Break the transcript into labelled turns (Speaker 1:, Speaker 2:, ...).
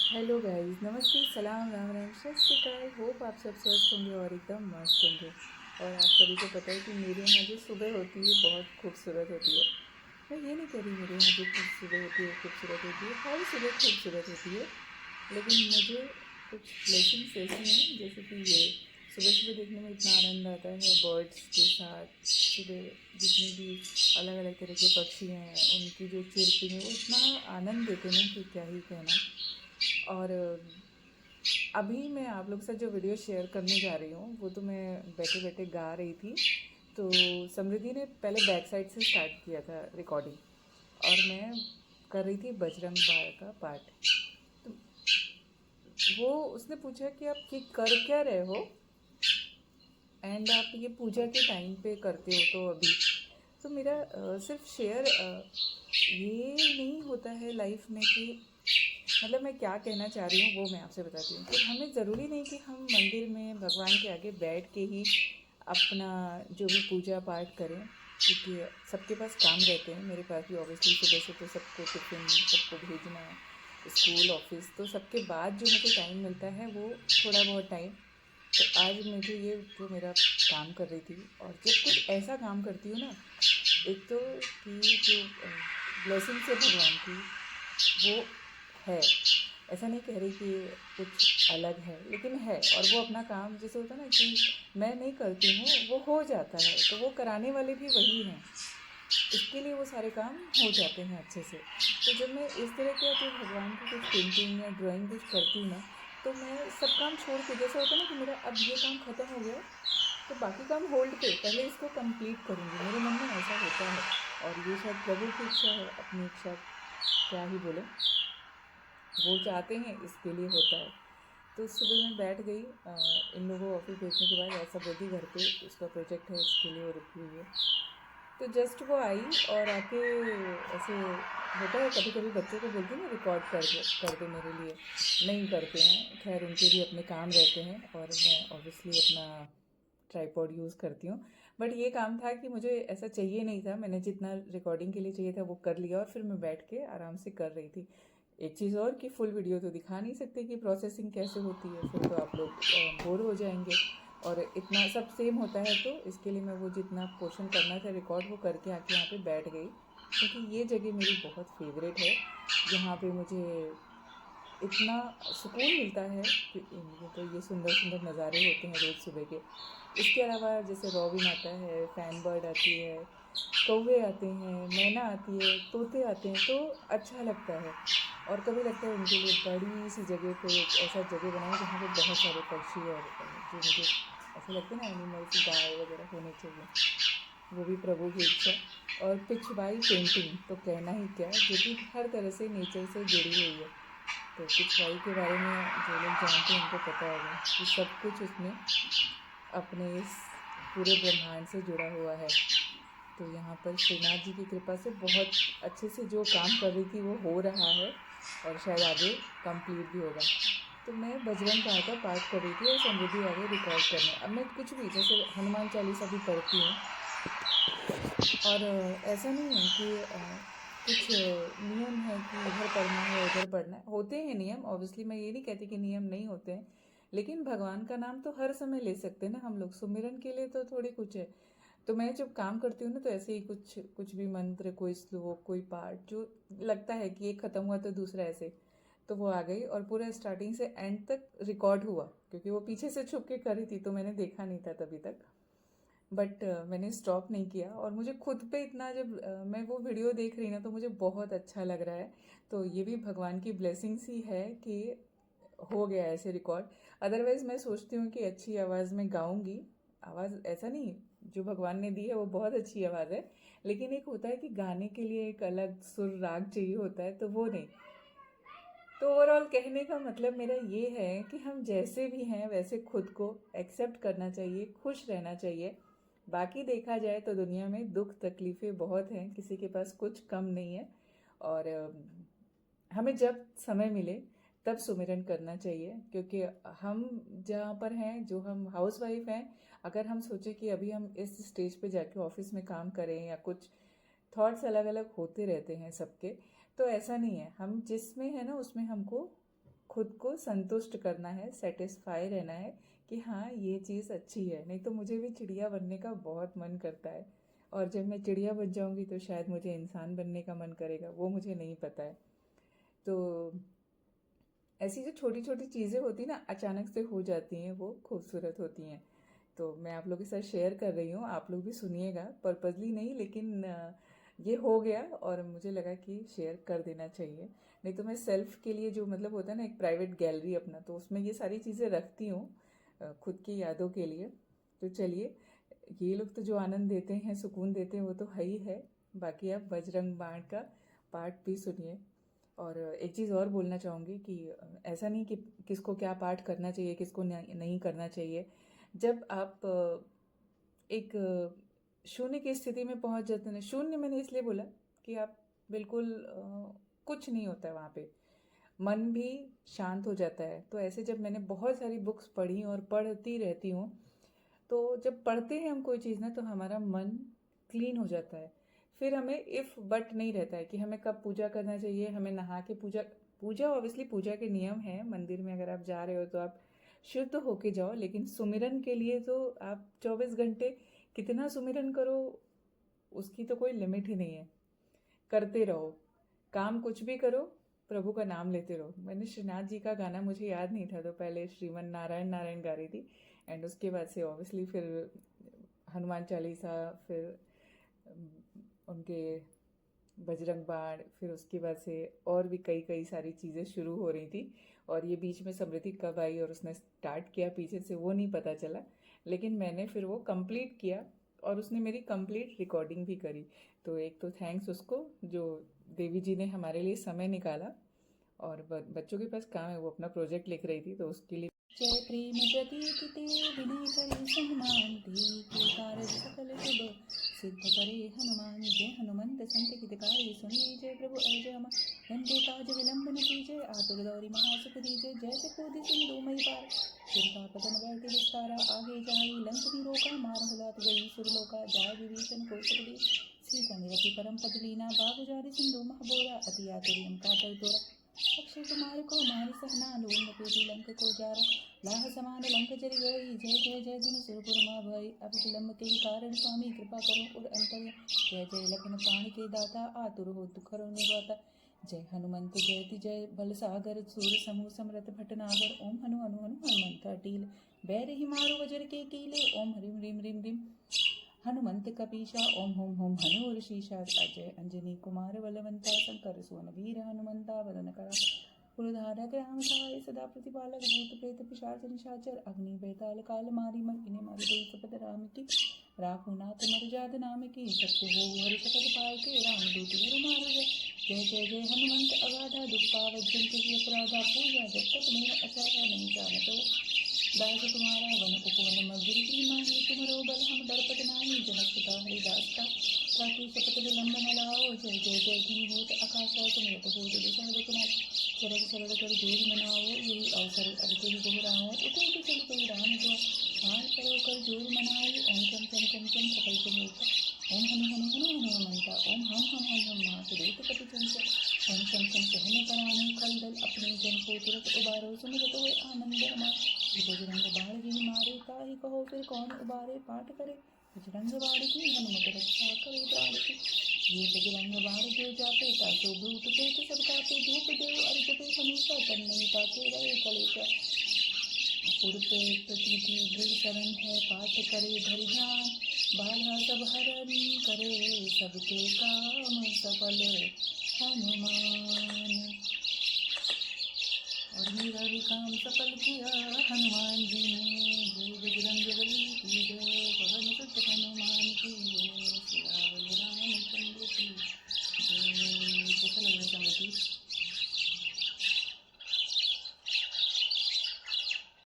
Speaker 1: Hello guys, नमस्ते, सलाम, राम राम, सत श्री अकाल। होप आप सब स्वस्थ होंगे और एकदम मस्त होंगे। और आप सभी को पता है कि मेरे यहाँ जो सुबह होती है बहुत खूबसूरत होती है। मैं ये नहीं कह रही मेरे यहाँ जो सुबह होती है वो खूबसूरत होती है, हर सुबह खूबसूरत होती है। लेकिन मुझे कुछ ब्लेसिंग्स ऐसी हैं जैसे कि ये सुबह सुबह देखने में इतना आनंद आता है बर्ड्स के साथ। सुबह जितनी भी अलग अलग तरह के पक्षी हैं उनकी जो चिरपिंग है वो इतना आनंद देते हैं ना कि क्या ही कहना। और अभी मैं आप लोग के साथ जो वीडियो शेयर करने जा रही हूँ वो तो मैं बैठे बैठे गा रही थी। तो समृद्धि ने पहले बैक साइड से स्टार्ट किया था रिकॉर्डिंग और मैं कर रही थी बजरंग बाण का पाठ। तो वो उसने पूछा कि आप ये कर क्या रहे हो एंड आप ये पूजा के टाइम पे करते हो तो अभी। तो मेरा सिर्फ शेयर ये नहीं होता है लाइफ में कि मतलब मैं क्या कहना चाह रही हूँ वो मैं आपसे बताती हूँ कि हमें ज़रूरी नहीं कि हम मंदिर में भगवान के आगे बैठ के ही अपना जो भी पूजा पाठ करें, क्योंकि सबके पास काम रहते हैं। मेरे पास भी ऑब्वियसली सुबह से तो सबको टिफ़िन सबको भेजना, स्कूल ऑफिस, तो सबके बाद जो मुझे टाइम मिलता है वो थोड़ा बहुत टाइम। तो आज मुझे ये जो मेरा काम कर रही थी और जब कुछ ऐसा काम करती हूँ ना, एक तो कि जो ब्लेसिंग से भगवान की वो है, ऐसा नहीं कह रही कि कुछ अलग है, लेकिन है। और वो अपना काम जैसे होता है ना कि मैं नहीं करती हूँ वो हो जाता है, तो वो कराने वाले भी वही हैं, इसके लिए वो सारे काम हो जाते हैं अच्छे से। तो जब मैं इस तरह का जो भगवान की कुछ पेंटिंग या ड्राइंग कुछ करती हूँ ना, तो मैं सब काम छोड़ के, जैसा होता है ना कि मेरा अब ये काम ख़त्म हो गया तो बाकी काम होल्ड पे, पहले इसको कंप्लीट करूँगी, मेरे मन में ऐसा होता है। और ये शायद प्रभु की इच्छा है, अपनी इच्छा क्या ही बोले, वो चाहते हैं इसके लिए होता है। तो सुबह मैं बैठ गई, इन लोगों को ऑफिस भेजने के बाद ऐसा समृद्धि घर पे उसका प्रोजेक्ट है उसके लिए वो रुकी हुई है। तो जस्ट वो आई और आके ऐसे होता है कभी कभी बच्चों को बोलती हूँ ना रिकॉर्ड कर दे मेरे लिए, नहीं करते हैं, खैर उनके भी अपने काम रहते हैं और मैं ऑब्वियसली अपना ट्राईपॉड यूज़ करती हूँ। बट ये काम था कि मुझे ऐसा चाहिए नहीं था, मैंने जितना रिकॉर्डिंग के लिए चाहिए था वो कर लिया और फिर मैं बैठ के आराम से कर रही थी। एक चीज़ और कि फुल वीडियो तो दिखा नहीं सकते कि प्रोसेसिंग कैसे होती है, फिर तो आप लोग बोर हो जाएंगे और इतना सब सेम होता है। तो इसके लिए मैं वो जितना पोर्शन करना था रिकॉर्ड वो करके आके यहाँ पे बैठ गई, क्योंकि ये जगह मेरी बहुत फेवरेट है। यहाँ पे मुझे इतना सुकून मिलता है कि ये तो ये सुंदर सुंदर नज़ारे होते हैं रोज़ सुबह के। इसके अलावा जैसे रॉबिन आता है, फैन बर्ड आती है, कौवे आते हैं, मैना आती है, तोते आते हैं, तो अच्छा लगता है। और कभी लगता है उनके लिए बड़ी सी जगह पे एक ऐसा जगह बनाए जहाँ पे बहुत सारे पक्षी और जो मुझे ऐसे लगते हैं ना एनिमल्स, गाय वगैरह होने चाहिए, वो भी प्रभु की इच्छा। और पिछवाई पेंटिंग तो कहना ही क्या, जो कि हर तरह से नेचर से जुड़ी हुई है। तो पिछवाई के बारे में जो लोग जानते हैं उनको पता होगा कि सब कुछ उसमें अपने इस पूरे ब्रह्मांड से जुड़ा हुआ है। तो यहाँ पर श्रीनाथ जी की कृपा से बहुत अच्छे से जो काम कर रही थी वो हो रहा है और शायद आगे कंप्लीट भी होगा। तो मैं बजरंग बाण का पाठ कर रही थी और समृद्धि आ गई रिकॉर्ड करने। अब मैं कुछ भी जैसे हनुमान चालीसा भी पढ़ती हूँ और ऐसा नहीं है कि कुछ नियम है कि इधर पढ़ना है उधर पढ़ना है, होते हैं नियम, ऑब्वियसली मैं ये नहीं कहती कि नियम नहीं होते हैं। लेकिन भगवान का नाम तो हर समय ले सकते हैं ना हम लोग, सुमिरन के लिए तो थोड़ी कुछ है। तो मैं जब काम करती हूँ ना तो ऐसे ही कुछ कुछ भी मंत्र, कोई श्लोक, कोई पाठ जो लगता है कि एक ख़त्म हुआ तो दूसरा ऐसे, तो वो आ गई और पूरा स्टार्टिंग से एंड तक रिकॉर्ड हुआ, क्योंकि वो पीछे से छुप के करी थी तो मैंने देखा नहीं था तभी तक। बट मैंने स्टॉप नहीं किया और मुझे खुद पे इतना, जब मैं वो वीडियो देख रही ना तो मुझे बहुत अच्छा लग रहा है। तो ये भी भगवान की ब्लेसिंग्स ही है कि हो गया ऐसे रिकॉर्ड। अदरवाइज मैं सोचती हूँ कि अच्छी आवाज़ में गाऊंगी, आवाज़ ऐसा नहीं, जो भगवान ने दी है वो बहुत अच्छी आवाज़ है, लेकिन एक होता है कि गाने के लिए एक अलग सुर राग चाहिए होता है, तो वो नहीं। तो ओवरऑल कहने का मतलब मेरा ये है कि हम जैसे भी हैं वैसे खुद को एक्सेप्ट करना चाहिए, खुश रहना चाहिए। बाकी देखा जाए तो दुनिया में दुख तकलीफ़ें बहुत हैं, किसी के पास कुछ कम नहीं है। और हमें जब समय मिले तब सुमिरन करना चाहिए, क्योंकि हम जहाँ पर हैं, जो हम हाउस वाइफ हैं, अगर हम सोचें कि अभी हम इस स्टेज पे जाके ऑफिस में काम करें या कुछ, थॉट्स अलग अलग होते रहते हैं सबके। तो ऐसा नहीं है, हम जिसमें है ना उसमें हमको खुद को संतुष्ट करना है, सेटिस्फाई रहना है कि हाँ ये चीज़ अच्छी है। नहीं तो मुझे भी चिड़िया बनने का बहुत मन करता है, और जब मैं चिड़िया बन जाऊँगी तो शायद मुझे इंसान बनने का मन करेगा, वो मुझे नहीं पता है। तो ऐसी जो छोटी छोटी चीज़ें होती ना अचानक से हो जाती हैं, वो खूबसूरत होती हैं। तो मैं आप लोगों के साथ शेयर कर रही हूँ, आप लोग भी सुनिएगा, पर्पजली नहीं, लेकिन ये हो गया और मुझे लगा कि शेयर कर देना चाहिए। नहीं तो मैं सेल्फ के लिए जो मतलब होता है ना एक प्राइवेट गैलरी अपना, तो उसमें ये सारी चीज़ें रखती हूँ खुद की यादों के लिए। तो चलिए, ये लोग तो जो आनंद देते हैं, सुकून देते हैं, वो तो है ही है। बाकी आप बजरंग बाण का पाठ भी सुनिए। और एक चीज़ और बोलना चाहूँगी कि ऐसा नहीं कि किसको क्या पाठ करना चाहिए, किसको नहीं करना चाहिए। जब आप एक शून्य की स्थिति में पहुंच जाते हैं, शून्य मैंने इसलिए बोला कि आप बिल्कुल कुछ नहीं होता है वहाँ पे, मन भी शांत हो जाता है। तो ऐसे जब मैंने बहुत सारी बुक्स पढ़ी और पढ़ती रहती हूँ, तो जब पढ़ते हैं हम कोई चीज़ ना, तो हमारा मन क्लीन हो जाता है। फिर हमें इफ़ बट नहीं रहता है कि हमें कब पूजा करना चाहिए, हमें नहा के पूजा। पूजा ऑब्वियसली पूजा के नियम हैं, मंदिर में अगर आप जा रहे हो तो आप शुद्ध होके जाओ, लेकिन सुमिरन के लिए तो आप 24 घंटे कितना सुमिरन करो, उसकी तो कोई लिमिट ही नहीं है। करते रहो, काम कुछ भी करो, प्रभु का नाम लेते रहो। मैंने श्रीनाथ जी का गाना मुझे याद नहीं था, तो पहले श्रीमन नारायण नारायण गा रही थी, एंड उसके बाद से ऑब्वियसली फिर हनुमान चालीसा, फिर उनके बजरंग बाण, फिर उसके बाद से और भी कई कई सारी चीज़ें शुरू हो रही थी। और ये बीच में समृद्धि कब आई और उसने स्टार्ट किया पीछे से, वो नहीं पता चला, लेकिन मैंने फिर वो कंप्लीट किया और उसने मेरी कंप्लीट रिकॉर्डिंग भी करी। तो एक तो थैंक्स उसको, जो देवी जी ने हमारे लिए समय निकाला। और बच्चों के पास काम है, वो अपना प्रोजेक्ट लिख रही थी, तो उसके लिए जय प्रेम प्रतीक ते विनय करे सन्मान ते के कारज सकल शुभ सिद्ध करे हनुमान। जय हनुमंत संत हितकारी सुनिए, जय प्रभु अर्जय घंटे काज विलंब न कीजय, आतुर दौरी महासुख दीजय। जैसे कोदि सिंधु मई पार सिरका पतन बैठे विस्तारा, आगे जाई लंक निरोका मार हुलात गई सुरलोका। जाय विभीषण को सुखदी सीता निरति परम पद लीना, बाबू जारी सिंधु महबोरा अति आतुर लंका तर तोरा। अक्षय कुमार को मारी सहना, लोन पेटी लंक को जारा, लाह समान लंक जरि गई। जय जय जय धुन सुरपुर मा भई, अब विलंब के कारण स्वामी कृपा करो उर अंतर। जय जय लखन प्राण के दाता, आतुर हो दुख हरो निवाता। जय हनुमंत जयति जय, बल सागर सूर समूह समरथ भटनागर। ओम हनु हनु हनु हनुमंत टील, बैर ही मारो वज्र के कीले। ओम हरिम रिम रिम रिम हनुमंत कपीशा, ओम होम होम हनुर शीशा। अजय अंजनी कुमार बलवंता, शंकर सुवन वीर हनुमंता। वदन करा पुरधारक राम सहाय, सदा प्रतिपालक भूत प्रेत पिशाच निशाचर। अग्नि बेताल काल मारी मर्गिने मारी दो सपद राम की, राखो नाथ मर नाम की। सत्य हो हरि शपथ पाए के, राम दूत गुरु मारो जय। जय जय जय हनुमंत अगाधा, दुख पावत जंतु की अपराधा। पूजा जब तक मेरा अचारा, नहीं जाने तो दास तुम्हारा वन उपवन मधुर की माही। तुमरो बल हम दर्पत नाही, जनक पिता हरिदास का ताकि शपथ विलंब न लाओ। जय जय जय धुनि होत आकाशा, तुम रत होत दिशा दुखनाथ। सरल सरल कर जोर मनाओ, यही अवसर अब तुम दोहराओ। उठो उठ चल तुम राम जो, हाय करो कर जोर मनाओ। ओम चम चम चम चम सकल तुम होता, ओम हनु हनु हनु हनुमंता। ओम हम महासुदेव पति चंचल, ओम शम शम कहने पराने खल दल। अपने जन को तुरत उबारो, सुमिरत हुए आनंद हमार। बजरंग बाण जिन मारे, ताहि कहो फिर कौन उबारे। पाठ करे बजरंग बाण की, हनुमत रक्षा करे प्राण की। ये बजरंग बाण जो जाते, तासो भूत प्रेत सब काटे। धूप देव अर्घ पे हमेशा, तन नहीं ताके रहे कलेशा। उर पे प्रतीति दृढ़ शरण है, पाठ करे धरि ध्यान। बाधा सब हरण करे, सबके काम सफल हनुमान। और मेरा भी काम सफल किया हनुमान जी ने। जय बजरंग बली की जय, पवन सुत हनुमान की जय।